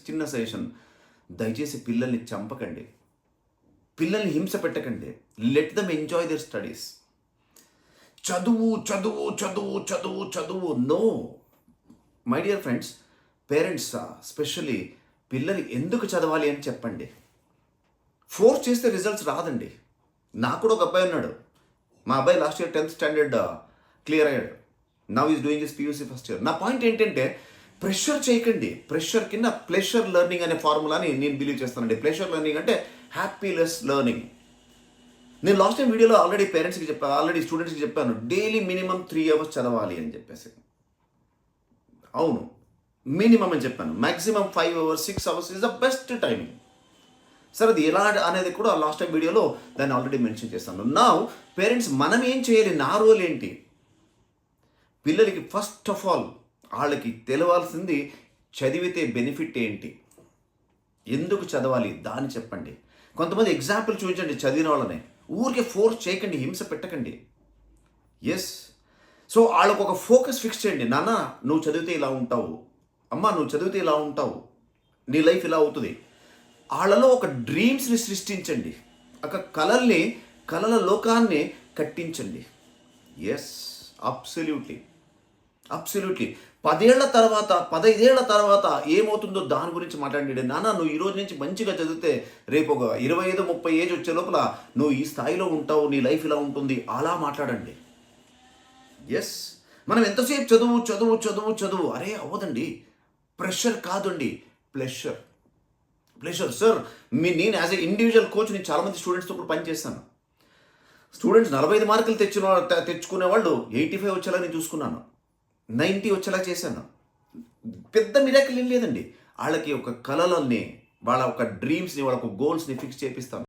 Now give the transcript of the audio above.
చిన్న సజెషన్, దయచేసి పిల్లల్ని చంపకండి, పిల్లల్ని హింస పెట్టకండి. Let them enjoy their studies. చదువు చదువు చదువు చదువు చదువు no. My dear friends, parents specially పిల్లలు ఎందుకు చదవాలి అని చెప్పండి. ఫోర్స్ చేస్తే రిజల్ట్స్ రాదండి. నాకు కూడా ఒక అబ్బాయి ఉన్నాడు. మా అబ్బాయి last year 10th standard clear అయ్యాడు. Now is doing his PUC first year. నా పాయింట్ ఏంటంటే, ప్రెషర్ చేయకండి. ప్రెషర్ కింద ప్లెషర్ లెర్నింగ్ అనే ఫార్ములాని నేను బిలీవ్ చేస్తానండి. ప్లెషర్ లెర్నింగ్ అంటే హ్యాపీలెస్ లెర్నింగ్. నేను లాస్ట్ టైం వీడియోలో ఆల్రెడీ పేరెంట్స్కి చెప్పాను, ఆల్రెడీ స్టూడెంట్స్కి చెప్పాను, డైలీ మినిమం 3 hours చదవాలి అని చెప్పేసి. అవును, మినిమం అని చెప్పాను. Maximum 5 hours 6 hours is the best timing. సరే, అది ఎలా అనేది కూడా లాస్ట్ టైం వీడియోలో దాన్ని ఆల్రెడీ మెన్షన్ చేస్తాను. నా పేరెంట్స్ మనం ఏం చేయాలి, నా రోల్ ఏంటి? పిల్లలకి ఫస్ట్ ఆఫ్ ఆల్ వాళ్ళకి తెలవాల్సింది చదివితే బెనిఫిట్ ఏంటి, ఎందుకు చదవాలి దాన్ని చెప్పండి. కొంతమంది ఎగ్జాంపుల్ చూపించండి చదివిన వాళ్ళని, ఊరికే ఫోర్స్ చేయకండి, హింస పెట్టకండి. ఎస్, సో వాళ్ళకు ఒక ఫోకస్ ఫిక్స్ చేయండి. నాన్న నువ్వు చదివితే ఇలా ఉంటావు, అమ్మ నువ్వు చదివితే ఇలా ఉంటావు, నీ లైఫ్ ఇలా అవుతుంది. వాళ్ళలో ఒక డ్రీమ్స్ని సృష్టించండి, ఒక కలల లోకాన్ని కట్టించండి. ఎస్, అబ్సల్యూట్లీ 10 ఏళ్ల తర్వాత 15 ఏళ్ల తర్వాత ఏమవుతుందో దాని గురించి మాట్లాడండి. నాన్న నువ్వు ఈ రోజు నుంచి మంచిగా చదివితే రేపు ఒక 25-30 ఏజ్ వచ్చే లోపల నువ్వు ఈ స్థాయిలో ఉంటావు, నీ లైఫ్ ఇలా ఉంటుంది, అలా మాట్లాడండి. ఎస్, మనం ఎంతసేపు చదువు చదువు చదువు చదువు అరే అవ్వదండి. ప్రెషర్ కాదండి, ప్లెషర్. సార్ నేను యాజ్ ఎ ఇండివిజువల్ కోచ్ నేను చాలామంది స్టూడెంట్స్తో కూడా పనిచేస్తాను. స్టూడెంట్స్ 45 మార్కులు తెచ్చుకునే వాళ్ళు 85 వచ్చేలా నేను చూసుకున్నాను, 90 వచ్చేలా చేశాను. పెద్ద మిరాకిల్ ఏం లేదండి. వాళ్ళకి ఒక కళలని, వాళ్ళ ఒక డ్రీమ్స్ని, వాళ్ళ ఒక గోల్స్ని ఫిక్స్ చేపిస్తాను.